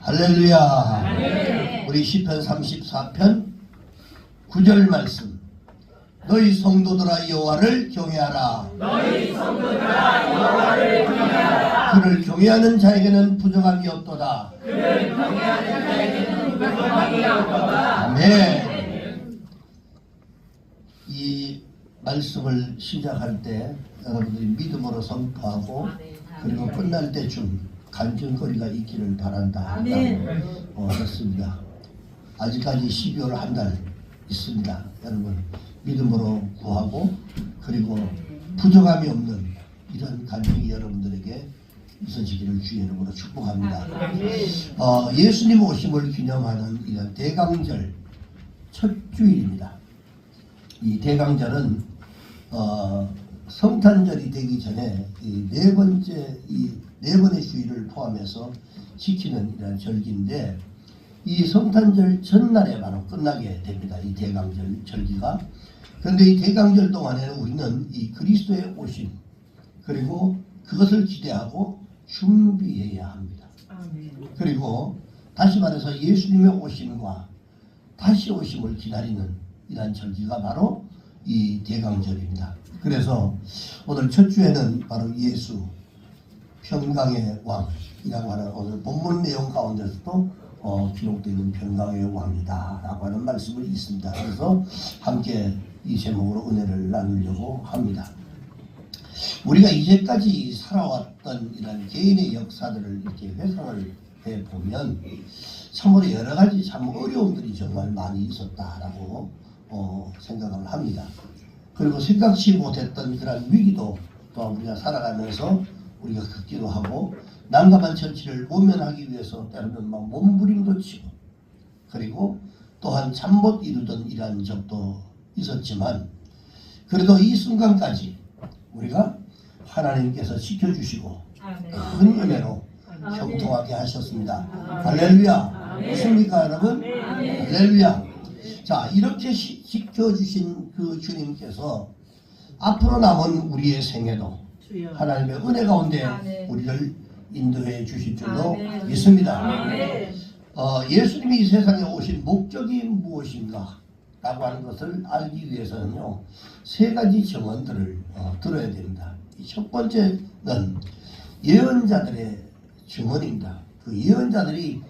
할렐루야. 우리 시편 34편 9절 말씀. 너희 성도들아 여호와를 경외하라. 너희 성도들아 여호와를 경외하라. 그를 경외하는 자에게는 부정함이 없도다. 그를 경외하는 자에게는 부정함이 없도다. 아멘. 이 말씀을 시작할 때 여러분들이 믿음으로 선포하고 그리고 끝날 때쯤 간증거리가 있기를 바란다. 했습니다. 아직까지 12월 한 달 있습니다. 여러분 믿음으로 구하고 그리고 부정함이 없는 이런 간증이 여러분들에게 있어지기를 주의 이름으로 축복합니다. 예수님 오심을 기념하는 이런 대강절 첫 주일입니다. 이 대강절은 성탄절이 되기 전에 이 네 번의 주일을 포함해서 지키는 이런 절기인데 이 성탄절 전날에 바로 끝나게 됩니다. 이 대강절 절기가. 그런데 이 대강절 동안에는 우리는 이 그리스도의 오심 그리고 그것을 기대하고 준비해야 합니다. 그리고 다시 말해서 예수님의 오심과 다시 오심을 기다리는 이러한 절기가 바로 이 대강절입니다. 그래서 오늘 첫 주에는 바로 예수 평강의 왕이라고 하는 오늘 본문 내용 가운데서도 기록되는 평강의 왕이다 라고 하는 말씀이 있습니다. 그래서 함께 이 제목으로 은혜를 나누려고 합니다. 우리가 이제까지 살아왔던 이런 개인의 역사들을 이렇게 회상을 해보면 참으로 여러 가지 참 어려움들이 정말 많이 있었다라고 생각을 합니다. 그리고 생각지 못했던 그런 위기도 또한 우리가 살아가면서 우리가 겪기도 하고 난감한 처지를 모면하기 위해서 때로는 막 몸부림도 치고 그리고 또한 잠 못 이루던 이러한 적도 있었지만 그래도 이 순간까지 우리가 하나님께서 지켜주시고 큰 은혜로 형통하게 하셨습니다. 할렐루야. 믿습니까 여러분? 할렐루야. 자, 이렇게 지켜주신 그 주님께서 앞으로 남은 우리의 생애도 하나님의 은혜 가운데 우리를 인도해 주실 줄로 믿습니다. 예수님이 이 세상에 오신 목적이 무엇인가 라고 하는 것을 알기 위해서는요 세 가지 정언들을 들어야 됩니다. 첫 번째는 예언자들의 증언입니다. 그 예언자들이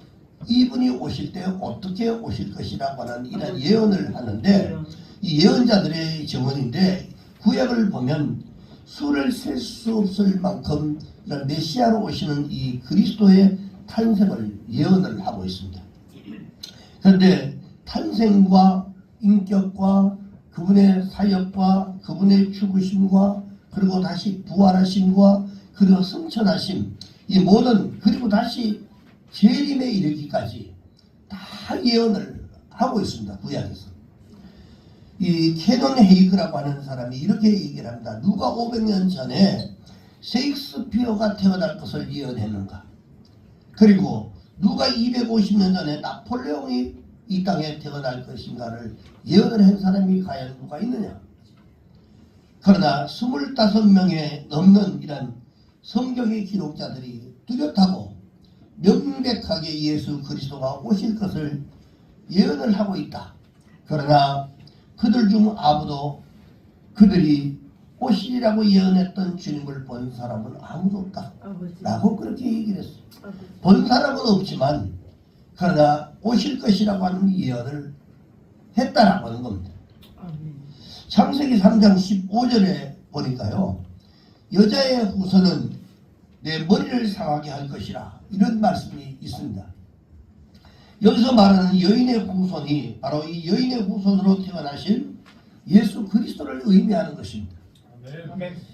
이분이 오실 때 어떻게 오실 것이라고 하는 이런 예언을 하는데 이 예언자들의 증언인데 구약을 보면 수를 셀 수 없을 만큼 메시아로 오시는 이 그리스도의 탄생을 예언을 하고 있습니다. 그런데 탄생과 인격과 그분의 사역과 그분의 죽으심과 그리고 다시 부활하심과 그리고 승천하심 이 모든 그리고 다시 재림에 이르기까지 다 예언을 하고 있습니다. 구약에서. 이 캐논 헤이그라고 하는 사람이 이렇게 얘기를 합니다. 누가 500년 전에 셰익스피어가 태어날 것을 예언했는가? 그리고 누가 250년 전에 나폴레옹이 이 땅에 태어날 것인가를 예언을 한 사람이 과연 누가 있느냐? 그러나 25명에 넘는 이런 성경의 기록자들이 뚜렷하고 명백하게 예수 그리스도가 오실 것을 예언을 하고 있다. 그러나 그들 중 아무도 그들이 오시리라고 예언했던 주님을 본 사람은 아무도 없다 라고 그렇게 얘기를 했어요. 본 사람은 없지만 그러나 오실 것이라고 하는 예언을 했다라고 하는 겁니다. 창세기 3장 15절에 보니까요 여자의 후손은 내 머리를 상하게 할 것이라 이런 말씀이 있습니다. 여기서 말하는 여인의 후손이 바로 이 여인의 후손으로 태어나실 예수 그리스도를 의미하는 것입니다.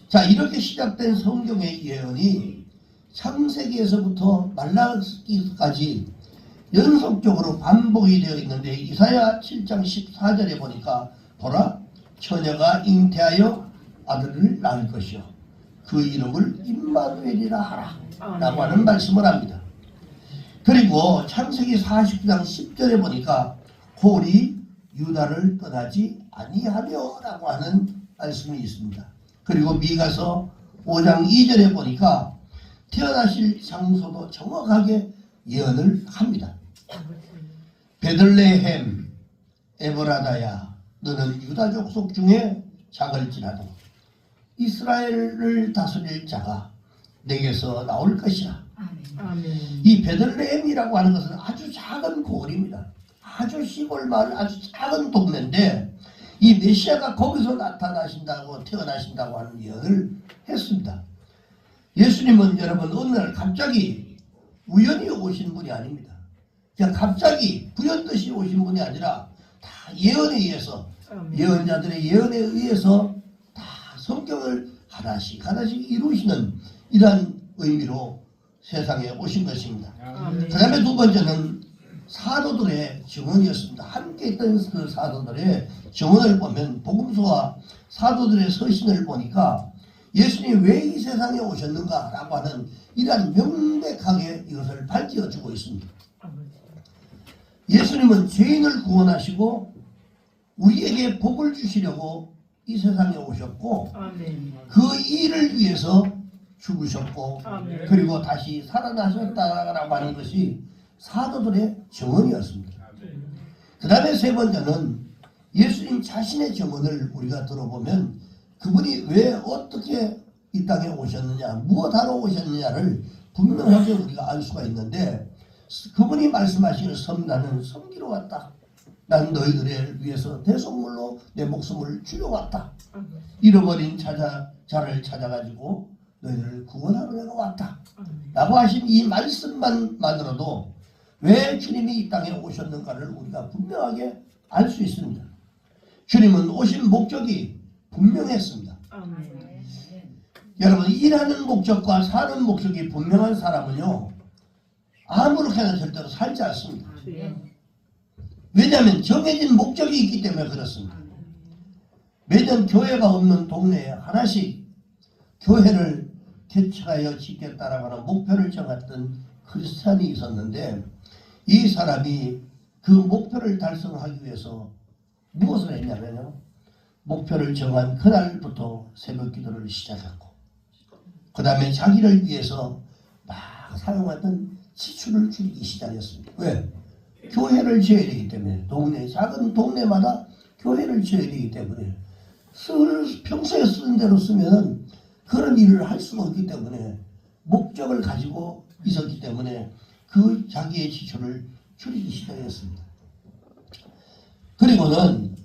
자, 이렇게 시작된 성경의 예언이 창세기에서부터 말라기까지 연속적으로 반복이 되어 있는데 이사야 7장 14절에 보니까 보라 처녀가 잉태하여 아들을 낳을 것이요 그 이름을 임마누엘이라 하라 라고 하는 말씀을 합니다. 그리고 창세기 49장 10절에 보니까 홀이 유다를 떠나지 아니하며 라고 하는 말씀이 있습니다. 그리고 미가서 5장 2절에 보니까 태어나실 장소도 정확하게 예언을 합니다. 베들레헴 에브라다야 너는 유다 족속 중에 작을지라도 이스라엘을 다스릴 자가 내게서 나올 것이라. 아멘. 이 베들레헴이라고 하는 것은 아주 작은 고을입니다. 아주 시골 마을, 아주 작은 동네인데 이 메시아가 거기서 나타나신다고 태어나신다고 하는 예언을 했습니다. 예수님은 여러분 어느 날 갑자기 우연히 오신 분이 아닙니다. 그냥 갑자기 불현듯이 오신 분이 아니라 다 예언에 의해서 예언자들의 예언에 의해서 다 성경을 하나씩 하나씩 이루시는 이러한 의미로 세상에 오신 것입니다. 그 다음에 두 번째는 사도들의 증언이었습니다. 함께 있던 그 사도들의 증언을 보면 복음서와 사도들의 서신을 보니까 예수님이 왜 이 세상에 오셨는가 라고 하는 이러한 명백하게 이것을 밝혀주고 있습니다. 예수님은 죄인을 구원하시고 우리에게 복을 주시려고 이 세상에 오셨고 그 일을 위해서 죽으셨고 그리고 다시 살아나셨다라고 하는 것이 사도들의 증언이었습니다. 그 다음에 세 번째는 예수님 자신의 증언을 우리가 들어보면 그분이 왜 어떻게 이 땅에 오셨느냐 무엇하러 오셨느냐를 분명하게 우리가 알 수가 있는데 그분이 말씀하시기를 나는 섬기러 왔다. 난 너희들을 위해서 대속물로 내 목숨을 주려 왔다. 잃어버린 자를 찾아가지고 너희들을 구원하러 내가 왔다. 라고 하신 이 말씀만으로도 왜 주님이 이 땅에 오셨는가를 우리가 분명하게 알 수 있습니다. 주님은 오신 목적이 분명했습니다. 여러분 일하는 목적과 사는 목적이 분명한 사람은요 아무렇게나 절대로 살지 않습니다. 왜냐하면 정해진 목적이 있기 때문에 그렇습니다. 매년 교회가 없는 동네에 하나씩 교회를 개척하여 짓겠다라고 하는 목표를 정했던 크리스찬이 있었는데 이 사람이 그 목표를 달성하기 위해서 무엇을 했냐면요. 목표를 정한 그날부터 새벽 기도를 시작했고 그 다음에 자기를 위해서 막 사용하던 지출을 줄이기 시작했습니다. 왜? 교회를 지어야 되기 때문에 작은 동네마다 교회를 지어야 되기 때문에 평소에 쓰는 대로 쓰면 그런 일을 할 수가 없기 때문에 목적을 가지고 있었기 때문에 그 자기의 지출을 줄이기 시작했습니다. 그리고는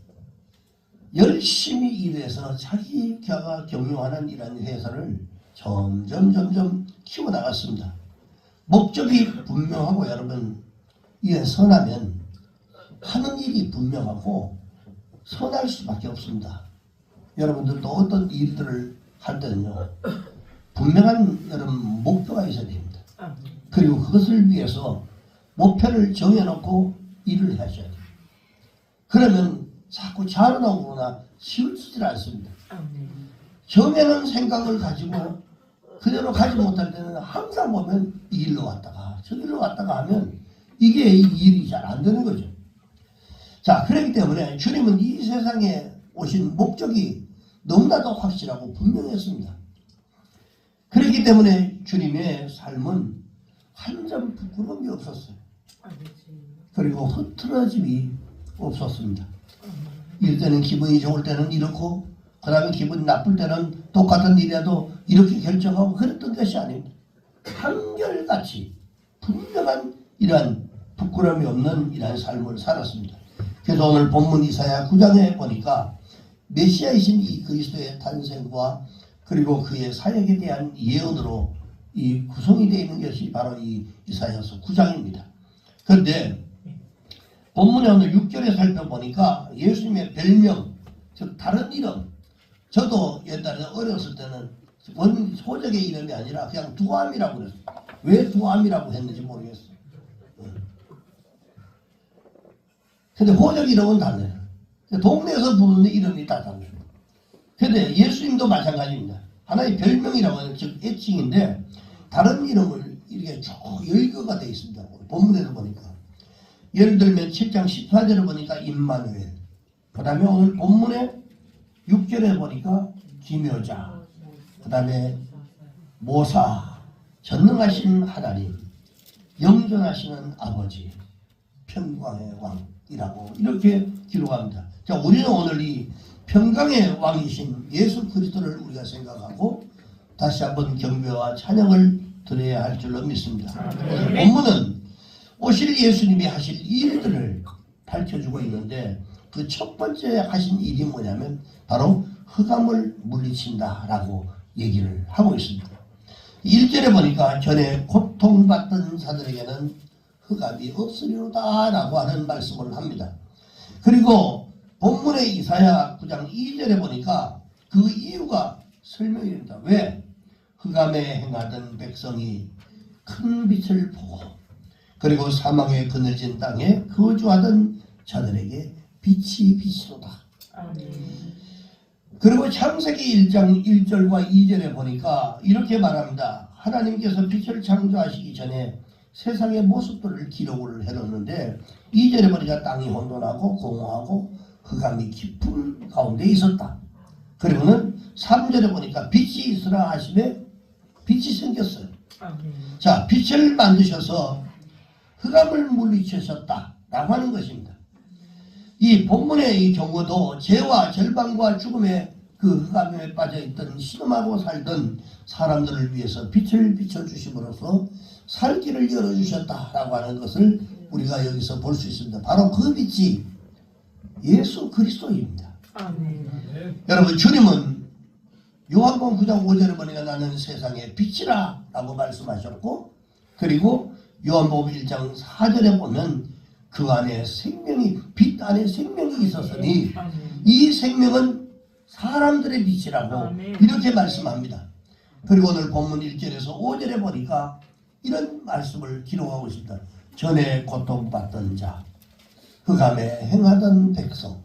열심히 일해서 자기가 경영하는 이런 회사를 점점 키워나갔습니다. 목적이 분명하고 여러분 이에 선하면 하는 일이 분명하고 선할 수밖에 없습니다. 여러분들도 어떤 일들을 할 때는요 분명한 여러분 목표가 있어야 됩니다. 그리고 그것을 위해서 목표를 정해놓고 일을 하셔야 돼요. 그러면 자꾸 자라나오거나 치우치질 않습니다. 정해놓은 생각을 가지고 그대로 가지 못할 때는 항상 보면 이 일로 왔다가 저 일로 왔다가 하면 이게 이 일이 잘 안 되는 거죠. 자, 그렇기 때문에 주님은 이 세상에 오신 목적이 너무나도 확실하고 분명했습니다. 그렇기 때문에 주님의 삶은 한 점 부끄러움이 없었어요. 그리고 흐트러짐이 없었습니다. 이럴 때는 기분이 좋을 때는 이렇고 그 다음에 기분이 나쁠 때는 똑같은 일이라도 이렇게 결정하고 그랬던 것이 아닙니다. 한결같이 분명한 이러한 부끄러움이 없는 이러한 삶을 살았습니다. 그래서 오늘 본문 이사야 9장에 보니까 메시아이신 이 그리스도의 탄생과 그리고 그의 사역에 대한 예언으로 이 구성이 되어 있는 것이 바로 이 이사야서 9장입니다. 그런데 본문에 오늘 6절에 살펴보니까 예수님의 별명, 즉 다른 이름, 저도 옛날에 어렸을 때는 소적의 이름이 아니라 그냥 두암이라고 그랬어요. 왜 두암이라고 했는지 모르겠어요. 근데 호적 이름은 달라요. 동네에서 부르는 이름이 다 달라요. 근데 예수님도 마찬가지입니다. 하나의 별명이라고 하는 즉 애칭인데 다른 이름을 이렇게 쭉 열거가 되어 있습니다. 본문에도 보니까 예를 들면 7장 14절에 보니까 임마누엘, 그 다음에 오늘 본문에 6절에 보니까 기묘자, 그 다음에 모사, 전능하신 하나님, 영존하시는 아버지, 평강의 왕이라고 이렇게 기록합니다. 자, 우리는 오늘 이 평강의 왕이신 예수 그리스도를 우리가 생각하고 다시 한번 경배와 찬양을 드려야 할 줄로 믿습니다. 오늘 본문은 오실 예수님이 하실 일들을 밝혀주고 있는데 그 첫 번째 하신 일이 뭐냐면 바로 흑암을 물리친다라고 얘기를 하고 있습니다. 1절에 보니까 전에 고통받던 자들에게는 흑암이 없으리로다 라고 하는 말씀을 합니다. 그리고 본문의 이사야 9장 2절에 보니까 그 이유가 설명이 됩니다. 왜? 흑암에 행하던 백성이 큰 빛을 보고 그리고 사망의 그늘진 땅에 거주하던 자들에게 빛이 비치도다. 그리고 창세기 1장 1절과 2절에 보니까 이렇게 말합니다. 하나님께서 빛을 창조하시기 전에 세상의 모습들을 기록을 해놓는데 2절에 보니까 땅이 혼돈하고 공허하고 흑암이 깊은 가운데 있었다. 그리고는 3절에 보니까 빛이 있으라 하심에 빛이 생겼어요. 자, 빛을 만드셔서 흑암을 물리치셨다 라고 하는 것입니다. 이 본문의 이 경우도 죄와 절망과 죽음의 그 흑암에 빠져있던 신음하고 살던 사람들을 위해서 빛을 비춰주심으로써 살 길을 열어주셨다라고 하는 것을 우리가 여기서 볼 수 있습니다. 바로 그 빛이 예수 그리스도입니다. 여러분, 주님은 요한복음 9장 5절에 보니까 나는 세상의 빛이라 라고 말씀하셨고, 그리고 요한복음 1장 4절에 보면 그 안에 생명이, 빛 안에 생명이 있었으니 이 생명은 사람들의 빛이라고 이렇게 말씀합니다. 그리고 오늘 본문 1절에서 5절에 보니까 이런 말씀을 기록하고 있습니다. 전에 고통받던 자, 흑암에 행하던 백성,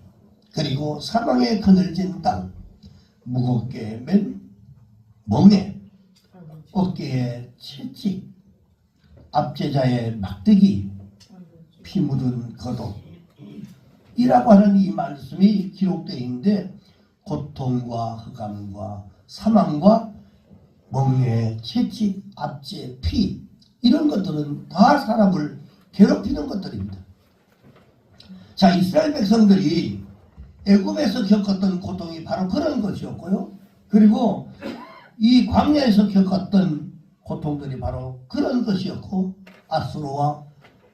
그리고 사망의 그늘진 땅, 무겁게 맨 멍에, 어깨에 채찍, 압제자의 막대기, 피 묻은 겉옷 이라고 하는 이 말씀이 기록되어 있는데 고통과 흑암과 사망과 멍에, 채찍, 압제, 피 이런 것들은 다 사람을 괴롭히는 것들입니다. 자, 이스라엘 백성들이 애굽에서 겪었던 고통이 바로 그런 것이었고요. 그리고 이 광야에서 겪었던 고통들이 바로 그런 것이었고, 아수르와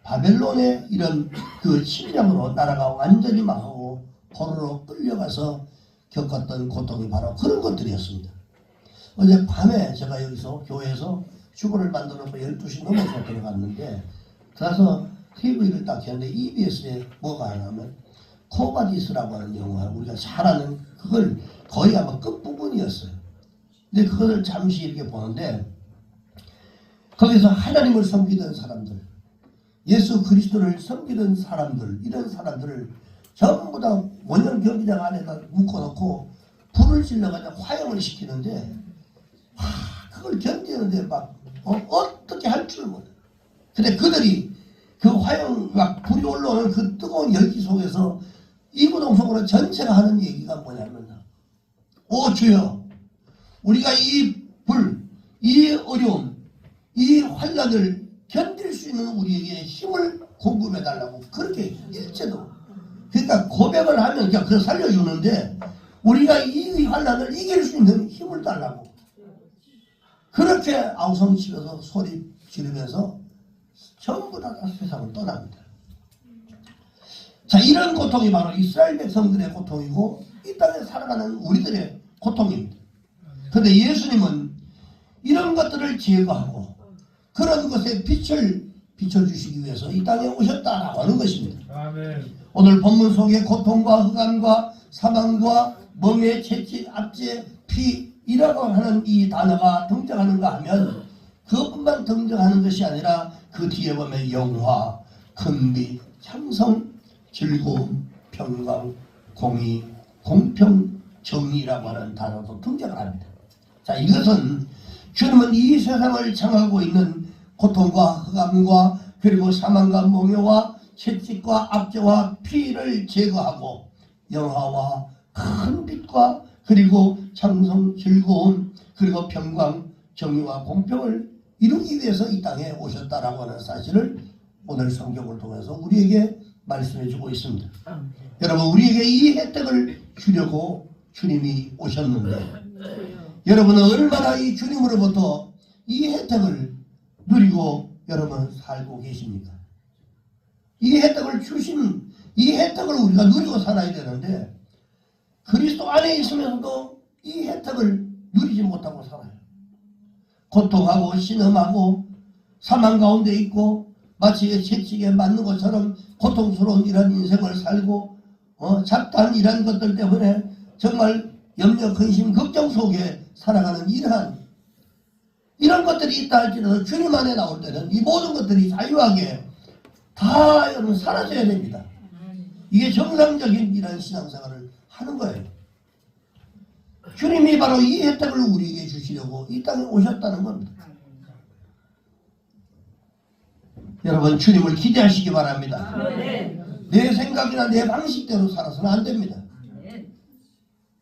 바벨론의 이런 그 침략으로 나라가 완전히 망하고 포로로 끌려가서 겪었던 고통이 바로 그런 것들이었습니다. 어제 밤에 제가 여기서 교회에서 슈퍼를 만들어 놓고 12시 넘어서 들어갔는데, 가서 TV를 딱 켰는데 EBS에 뭐가 하냐면 코바디스라고 하는 영화, 우리가 잘 아는 그걸 거의 아마 끝부분이었어요. 근데 그걸 잠시 이렇게 보는데 거기서 하나님을 섬기던 사람들, 예수 그리스도를 섬기던 사람들, 이런 사람들을 전부 다 원형 경기장 안에다 묶어놓고 불을 질러가지고 화형을 시키는데, 그걸 견디는데 막 어떻게 할 줄 몰라. 근데 그들이 그 화형 막 불이 올라오는 그 뜨거운 열기 속에서 이구동성으로 전체가 하는 얘기가 뭐냐면, 오 주여, 우리가 이 불, 이 어려움, 이 환난을 견딜 수 있는 우리에게 힘을 공급해달라고. 그렇게 일제도. 그러니까 고백을 하면 그냥 그걸 살려주는데 우리가 이 환난을 이길 수 있는 힘을 달라고. 그렇게 아우성치면서 소리 지르면서 전부 다 세상을 떠납니다. 자, 이런 고통이 바로 이스라엘 백성들의 고통이고 이 땅에 살아가는 우리들의 고통입니다. 그런데 예수님은 이런 것들을 제거하고 그런 것에 빛을 비춰주시기 위해서 이 땅에 오셨다라고 하는 것입니다. 아멘. 오늘 본문 속에 고통과 흑암과 사망과 멍에, 채찍, 압제, 피이라고 하는 이 단어가 등장하는가 하면 그것뿐만 등장하는 것이 아니라 그 뒤에 보면 영화, 큰빛, 창성, 즐거움, 평강, 공의, 공평, 정의라고 하는 단어도 등장을 합니다. 자, 이것은 주님은 이 세상을 창하고 있는 고통과 흑암과 그리고 사망과 멍에와 채찍과 압제와 피를 제거하고 영화와 큰 빛과 그리고 창성, 즐거움, 그리고 평강, 정의와 공평을 이루기 위해서 이 땅에 오셨다라고 하는 사실을 오늘 성경을 통해서 우리에게 말씀해 주고 있습니다. 여러분, 우리에게 이 혜택을 주려고 주님이 오셨는데 여러분은 얼마나 이 주님으로부터 이 혜택을 누리고 여러분 살고 계십니까? 이 혜택을 주신 이 혜택을 우리가 누리고 살아야 되는데 그리스도 안에 있으면서도 이 혜택을 누리지 못하고 살아요. 고통하고 신음하고 사망 가운데 있고 마치 채찍에 맞는 것처럼 고통스러운 이런 인생을 살고 잡다한 이런 것들 때문에 정말 염려, 근심, 걱정 속에 살아가는 이런 것들이 있다 할지라도 주님 안에 나올 때는 이 모든 것들이 자유하게 다 여러분 사라져야 됩니다. 이게 정상적인 이런 신앙생활을 하는 거예요. 주님이 바로 이 혜택을 우리에게 주시려고 이 땅에 오셨다는 겁니다. 여러분, 주님을 기대하시기 바랍니다. 내 생각이나 내 방식대로 살아서는 안 됩니다.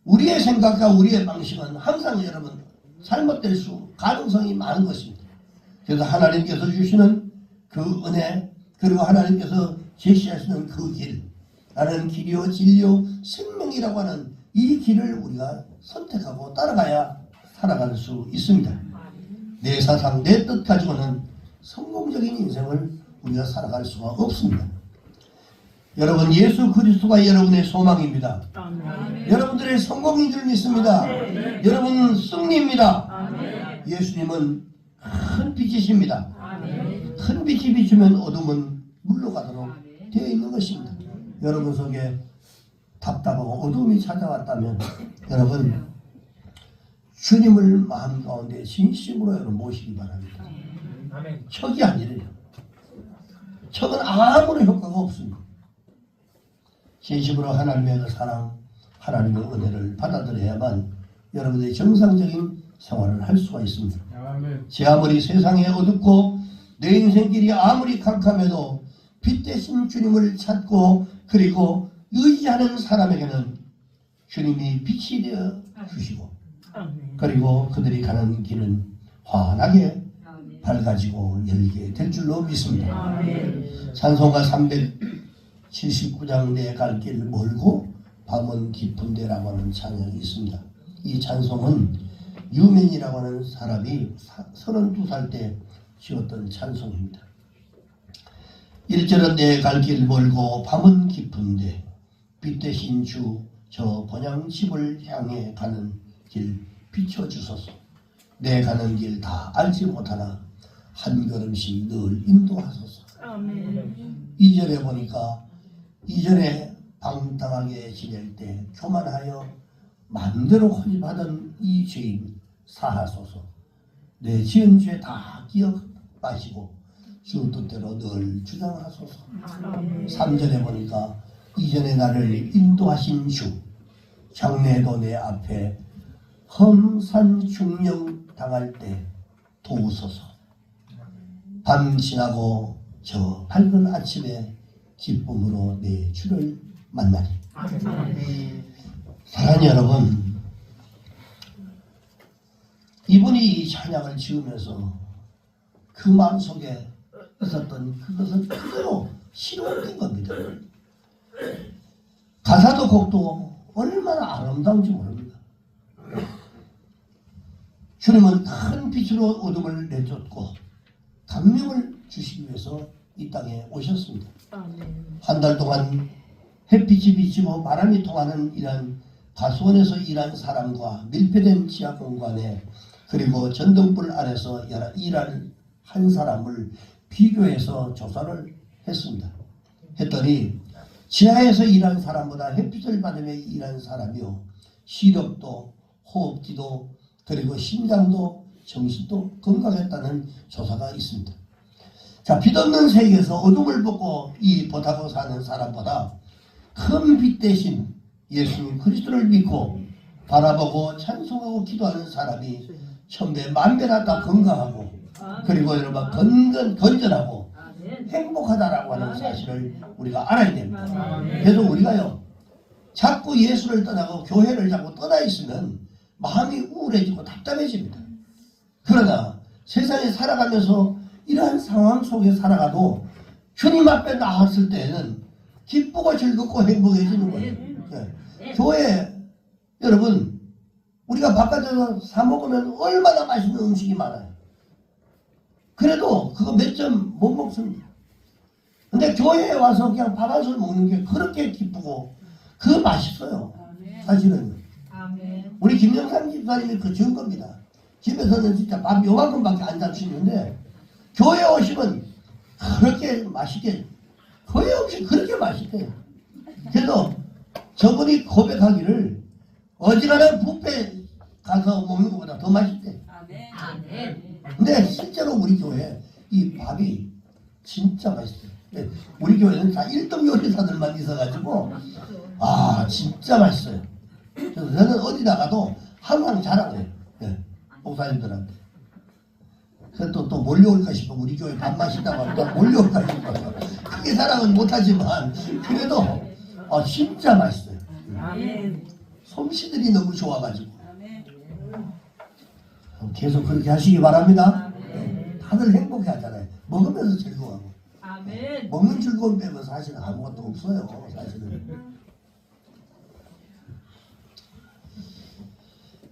우리의 생각과 우리의 방식은 항상 여러분 잘못될 가능성이 많은 것입니다. 그래서 하나님께서 주시는 그 은혜, 그리고 하나님께서 제시하시는 그 길, 나는 길이요 진리요 생명이라고 하는 이 길을 우리가 선택하고 따라가야 살아갈 수 있습니다. 내 사상, 내 뜻 가지고는 성공적인 인생을 우리가 살아갈 수가 없습니다. 여러분, 예수 그리스도가 여러분의 소망입니다. 여러분들의 성공인 줄 믿습니다. 여러분 승리입니다. 예수님은 큰 빛이십니다. 큰 빛이 비추면 어둠은 물러가도록 되어 있는 것입니다. 여러분 속에 답답하고 어둠이 찾아왔다면 여러분 주님을 마음 가운데 진심으로 여러분 모시기 바랍니다. 척이 아니래요. 척은 아무런 효과가 없습니다. 진심으로 하나님의 그 사랑, 하나님의 은혜를 받아들여야만 여러분들이 정상적인 생활을 할 수가 있습니다. 제 아무리 세상에 어둡고 내 인생길이 아무리 캄캄해도 빛 대신 주님을 찾고 그리고 의지하는 사람에게는 주님이 빛이 되어 주시고 그리고 그들이 가는 길은 환하게 밝아지고 열리게 될 줄로 믿습니다. 찬송가 379장 내 갈 길 멀고 밤은 깊은데라고 하는 찬양이 있습니다. 이 찬송은 유맨이라고 하는 사람이 32살 때 지었던 찬송입니다. 1절은 내 갈 길 멀고 밤은 깊은데 빛 대신 주 저 번향집을 향해 가는 길 비춰주소서. 내 가는 길 다 알지 못하나 한 걸음씩 늘 인도하소서. 2절에 보니까 이전에 방탕하게 지낼 때 교만하여 마음대로 허집하던 이 죄인 사하소서. 내 지은 죄 다 기억하시고 주 뜻대로 늘 주장하소서. 3절에 보니까 이전에 나를 인도하신 주 장래도 내 앞에 험산 중령 당할 때 도우소서. 밤 지나고 저 밝은 아침에 기쁨으로 내 주를 만나리. 사랑하는 여러분, 이분이 이 찬양을 지으면서 그 마음속에 있었던 그것을 그대로 실어옮긴 겁니다. 가사도 곡도 얼마나 아름다운지 모릅니다. 주님은 큰 빛으로 어둠을 내쫓고 감명을 주시기 위해서 이 땅에 오셨습니다. 한 달 동안 햇빛이 비치고 바람이 통하는 이런 가수원에서 일한 사람과 밀폐된 지하 공간에 그리고 전등불 아래서 일할 한 사람을 비교해서 조사를 했습니다. 했더니 지하에서 일한 사람보다 햇빛을 받으며 일한 사람이요 시력도 호흡기도 그리고 심장도 정신도 건강했다는 조사가 있습니다. 자, 빛없는 세계에서 어둠을 벗고 이 보다고 사는 사람보다 큰 빛 대신 예수 그리스도를 믿고 바라보고 찬송하고 기도하는 사람이 천배 만배나 다 건강하고 그리고 여러분 건전하고 행복하다라고 하는 사실을 우리가 알아야 됩니다. 그래서 우리가요 자꾸 예수를 떠나고 교회를 자꾸 떠나 있으면 마음이 우울해지고 답답해집니다. 그러나 세상에 살아가면서 이러한 상황 속에 살아가도 주님 앞에 나왔을 때는 기쁘고 즐겁고 행복해지는 거예요. 네. 교회 여러분 우리가 바깥에서 사 먹으면 얼마나 맛있는 음식이 많아요. 그래도 그거 몇 점 못 먹습니다. 근데 교회에 와서 그냥 밥 한 술 먹는 게 그렇게 기쁘고 그 맛있어요. 사실은. 우리 김영삼 집사님이 그 증거입니다. 집에서는 진짜 밥 요만큼밖에 안 잡수는데 교회 오시면 그렇게 맛있게 교회 음식 그렇게 맛있대요. 그래서 저분이 고백하기를 어지간한 뷔페 가서 먹는 것보다 더 맛있대. 근데 실제로 우리 교회 이 밥이 진짜 맛있어요. 우리 교회는 다 1등 요리사들만 있어가지고 아 진짜 맛있어요. 그래서 저는 어디 나가도 항상 자랑해요. 네, 목사님들한테. 그래서 또 몰려올까 싶어. 우리 교회 밥 맛있다고 하면 또 몰려올까 싶어서 크게 사랑은 못하지만 그래도 진짜 맛있어요. 솜씨들이 너무 좋아가지고 계속 그렇게 하시기 바랍니다. 다들 행복해 하잖아요. 먹으면서 즐거워하고. 먹는 즐거움 빼면 사실은 아무것도 없어요. 사실은.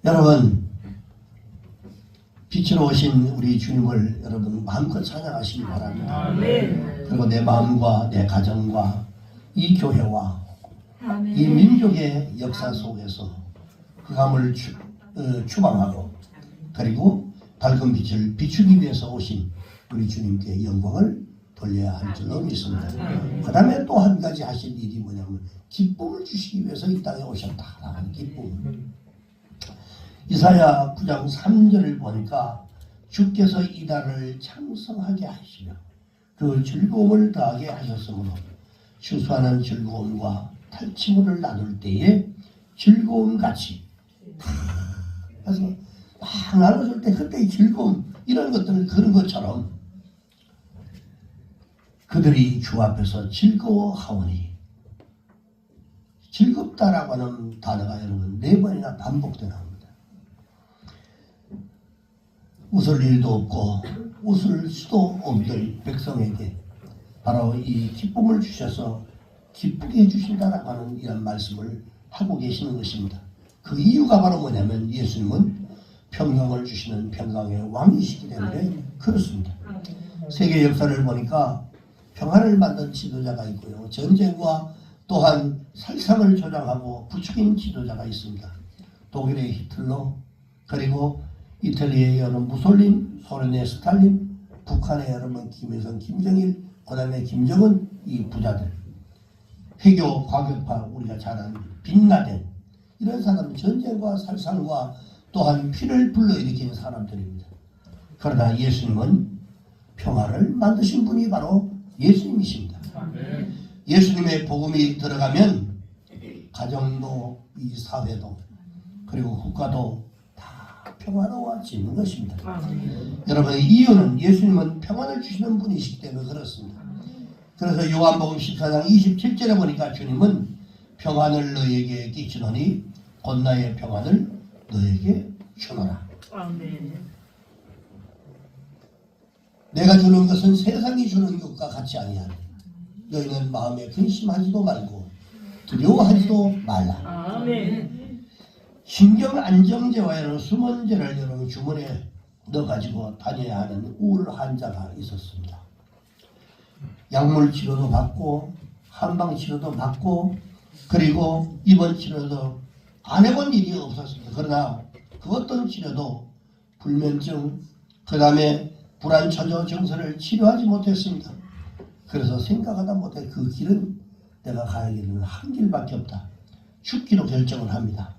여러분 빛으로 오신 우리 주님을 여러분 마음껏 찬양하시기 바랍니다. 그리고 내 마음과 내 가정과 이 교회와 이 민족의 역사 속에서 흑암을 추방하고 그리고 밝은 빛을 비추기 위해서 오신 우리 주님께 영광을 돌려야 할 줄로 믿습니다. 그 다음에 또 한 가지 하실 일이 뭐냐면 기쁨을 주시기 위해서 이 땅에 오셨다라는 기쁨을. 이사야 9장 3절을 보니까 주께서 이달을 창성하게 하시며 그 즐거움을 더하게 하셨으므로 추수하는 즐거움과 탈취물을 나눌 때에 즐거움같이 그래서 막 나눠줄 때 그때의 즐거움 이런 것들을 그런 것처럼 그들이 주 앞에서 즐거워하오니 즐겁다라고 하는 단어가 여러분 4번이나 반복되어 나옵니다. 웃을 일도 없고 웃을 수도 없는 백성에게 바로 이 기쁨을 주셔서 기쁘게 해주신다라고 하는 이런 말씀을 하고 계시는 것입니다. 그 이유가 바로 뭐냐면 예수님은 평강을 주시는 평강의 왕이시기 때문에 그렇습니다. 세계 역사를 보니까 평화를 만든 지도자가 있고요. 전쟁과 또한 살상을 조장하고 부추긴 지도자가 있습니다. 독일의 히틀러, 그리고 이탈리아의 여러분 무솔린, 소련의 스탈린, 북한의 여러분 김일성, 김정일, 그 다음에 김정은 이 부자들, 해교 과격파 우리가 잘 아는 빈라덴 이런 사람은 전쟁과 살상과 또한 피를 불러일으키는 사람들입니다. 그러나 예수님은 평화를 만드신 분이 바로 예수님이십니다. 예수님의 복음이 들어가면 가정도 이 사회도 그리고 국가도 평화로워지는 것입니다. 여러분 이유는 예수님은 평안을 주시는 분이시기 때문에 그렇습니다. 그래서 요한복음 14장 27절에 보니까 주님은 평안을 너에게 끼치노니 곧 나의 평안을 너에게 주노라. 내가 주는 것은 세상이 주는 것과 같지 아니하니 너희는 마음에 근심하지도 말고 두려워하지도 말라. 신경 안정제와 여러 수면제를 여러 주머니에 넣어가지고 다녀야 하는 우울 환자가 있었습니다. 약물 치료도 받고 한방 치료도 받고 그리고 입원 치료도 안 해본 일이 없었습니다. 그러나 그 어떤 치료도 불면증 그 다음에 불안처조 증세를 치료하지 못했습니다. 그래서 생각하다 못해 그 길은 내가 가야 되는 한 길밖에 없다. 죽기로 결정을 합니다.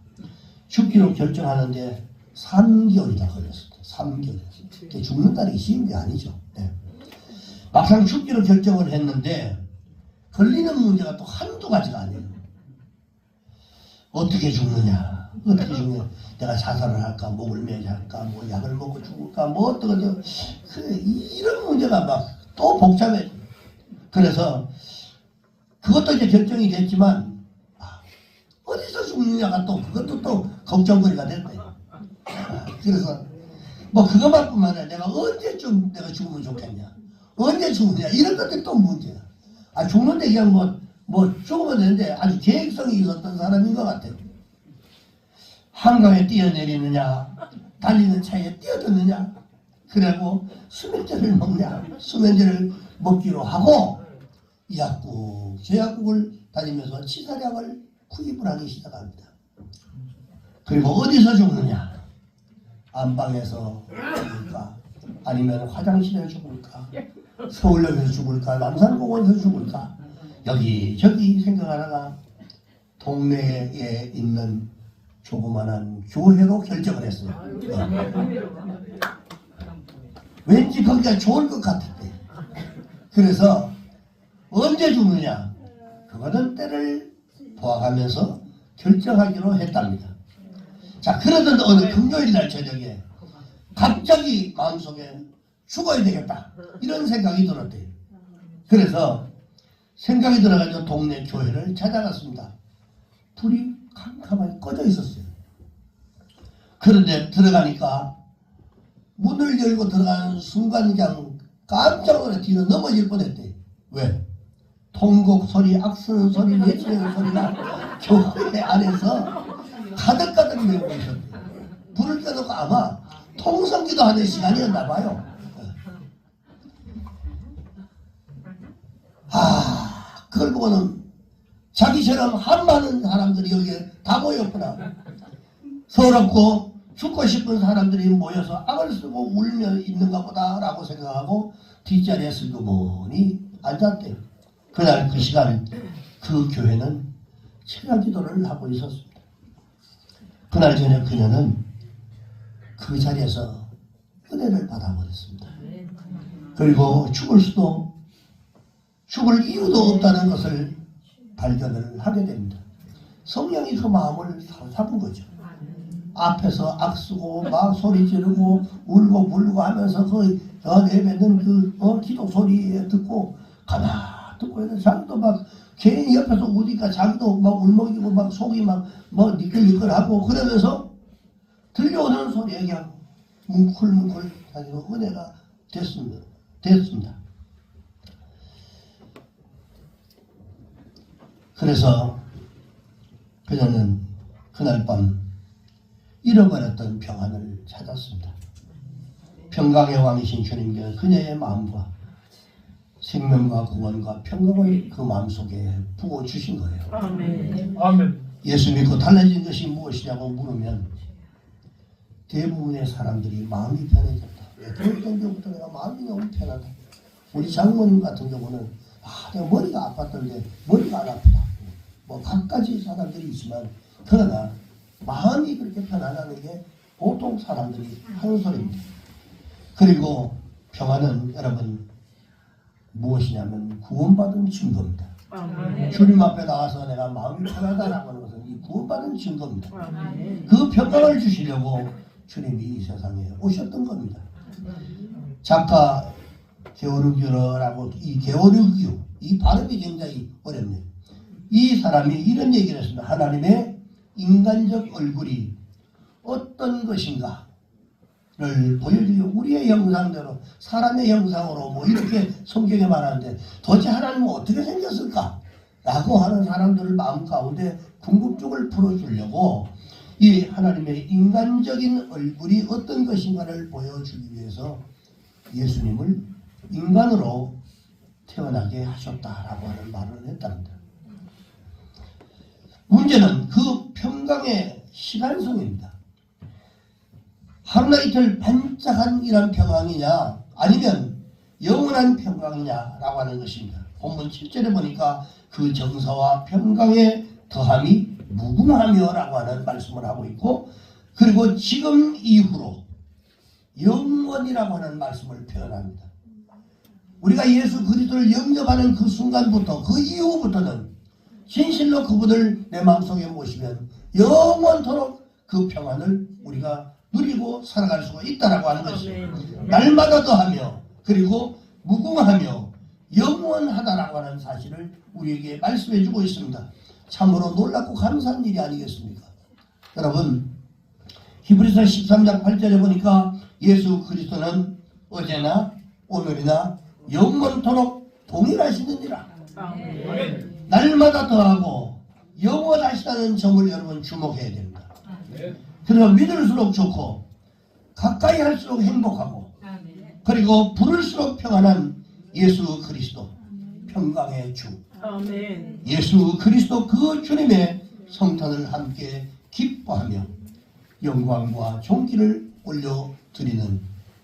죽기로 결정하는데 3개월이나 걸렸습니다. 3개월. 죽는다는 게 쉬운 게 아니죠. 네. 막상 죽기로 결정을 했는데 걸리는 문제가 또 한두 가지가 아니에요. 어떻게 죽느냐. 어떻게 죽느냐. 내가 자살을 할까, 목을 매질까, 뭐 약을 먹고 죽을까, 뭐 어떤 거 이런 문제가 막 또 복잡해. 그래서 그것도 이제 결정이 됐지만 어디서 죽느냐가 또 그것도 또 걱정거리가 됐대요. 그래서 뭐 그것만뿐만 아니라 내가 언제쯤 내가 죽으면 좋겠냐, 언제 죽느냐, 이런 것들이 또 문제야. 아, 죽는데 그냥 뭐 죽으면 되는데 아주 계획성이 있었던 사람인 것 같아요. 한강에 뛰어내리느냐, 달리는 차에 뛰어드느냐, 그리고 수면제를 먹냐, 수면제를 먹기로 하고 이 약국 저 약국을 다니면서 치사량을 구입을 하기 시작합니다. 그리고 어디서 죽느냐, 안방에서 죽을까, 아니면 화장실에서 죽을까, 서울역에서 죽을까, 남산공원에서 죽을까, 여기저기 생각하다가 동네에 있는 조그만한 교회로 결정을 했어요. 왠지 거기가 좋을 것 같은데. 그래서 언제 죽느냐, 그거는 때를 보아가면서 결정하기로 했답니다. 자, 그러던 어느 금요일날 저녁에 갑자기 마음속에 죽어야 되겠다, 이런 생각이 들었대요. 그래서 생각이 들어가지고 동네 교회를 찾아갔습니다. 불이 캄캄하게 꺼져 있었어요. 그런데 들어가니까 문을 열고 들어가는 순간 그냥 깜짝 놀라 뒤로 넘어질 뻔했대. 왜? 통곡 소리, 악쓰는 소리, 외치는 소리가 교회 안에서 가득가득 메우고 있었대. 불을 켜놓고 아마 통성기도 하는 시간이었나 봐요. 아, 그걸 보고는 자기처럼 한 많은 사람들이 여기에 다 모였구나. 서럽고 죽고 싶은 사람들이 모여서 악을 쓰고 울며 있는가 보다 라고 생각하고 뒷자리에 슬그머니 앉았대요. 그날 그 시간 그 교회는 철야기도를 하고 있었습니다. 그날 저녁 그녀는 그 자리에서 은혜를 받아버렸습니다. 그리고 죽을 이유도 없다는 것을 발견을 하게 됩니다. 성령이 그 마음을 사로잡은 거죠. 앞에서 악쓰고 막 소리 지르고 울고 불고 하면서 그 내뱉는 그 기도 소리에 듣고 가나 듣고 해서 자기도 막 괜히 옆에서 우니까 자기도 막 울먹이고 막 속이 막 니끌니끌하고 그러면서 들려오는 소리에 그냥 뭉클뭉클 가지고 은혜가 됐습니다. 그래서 그녀는 그날 밤 잃어버렸던 평안을 찾았습니다. 평강의 왕이신 주님께서 그녀의 마음과 생명과 구원과 평강을 그 마음속에 부어주신 거예요. 아멘. 예수 믿고 달라진 것이 무엇이냐고 물으면 대부분의 사람들이 마음이 편해졌다. 그랬던 경우부터 내가 마음이 너무 편하다. 우리 장모님 같은 경우는 내가 머리가 아팠던데 머리가 안 아프다. 뭐 각가지 사람들이 있지만 그러나 마음이 그렇게 편안하는 게 보통 사람들이 하는 소리입니다. 그리고 평안은 여러분 무엇이냐면 구원받은 증거입니다. 주님 앞에 나와서 내가 마음이 편하다라고 하는 것은 이 구원받은 증거입니다. 그 평강을 주시려고 주님이 이 세상에 오셨던 겁니다. 작가 게오르기오라고 이 게오르기오 이 발음이 굉장히 어렵네요. 이 사람이 이런 얘기를 했습니다. 하나님의 인간적 얼굴이 어떤 것인가를 보여주려 우리의 형상대로 사람의 형상으로 뭐 이렇게 성경에 말하는데 도대체 하나님은 어떻게 생겼을까? 라고 하는 사람들을 마음 가운데 궁금증을 풀어주려고 이 하나님의 인간적인 얼굴이 어떤 것인가를 보여주기 위해서 예수님을 인간으로 태어나게 하셨다라고 하는 말을 했답니다. 문제는 그 평강의 시간성입니다. 하루나 이틀 반짝한 이런 평강이냐 아니면 영원한 평강이냐라고 하는 것입니다. 본문 7절에 보니까 그 정사와 평강의 더함이 무궁하며라고 하는 말씀을 하고 있고 그리고 지금 이후로 영원이라고 하는 말씀을 표현합니다. 우리가 예수 그리스도를 영접하는 그 순간부터 그 이후부터는 진실로 그분을 내 마음속에 모시면 영원토록 그 평안을 우리가 누리고 살아갈 수가 있다라고 하는 것이죠. 날마다 더하며 그리고 무궁하며 영원하다라고 하는 사실을 우리에게 말씀해 주고 있습니다. 참으로 놀랍고 감사한 일이 아니겠습니까? 여러분 히브리서 13장 8절에 보니까 예수 그리스도는 어제나 오늘이나 영원토록 동일하시느니라. 날마다 더하고 영원하시다는 점을 여러분 주목해야 됩니다. 그래서 믿을수록 좋고 가까이 할수록 행복하고 그리고 부를수록 평안한 예수 그리스도 평강의 주 예수 그리스도 그 주님의 성탄을 함께 기뻐하며 영광과 존귀를 올려드리는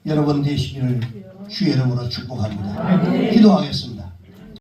여러분 되시기를 주의 이름으로 축복합니다. 기도하겠습니다.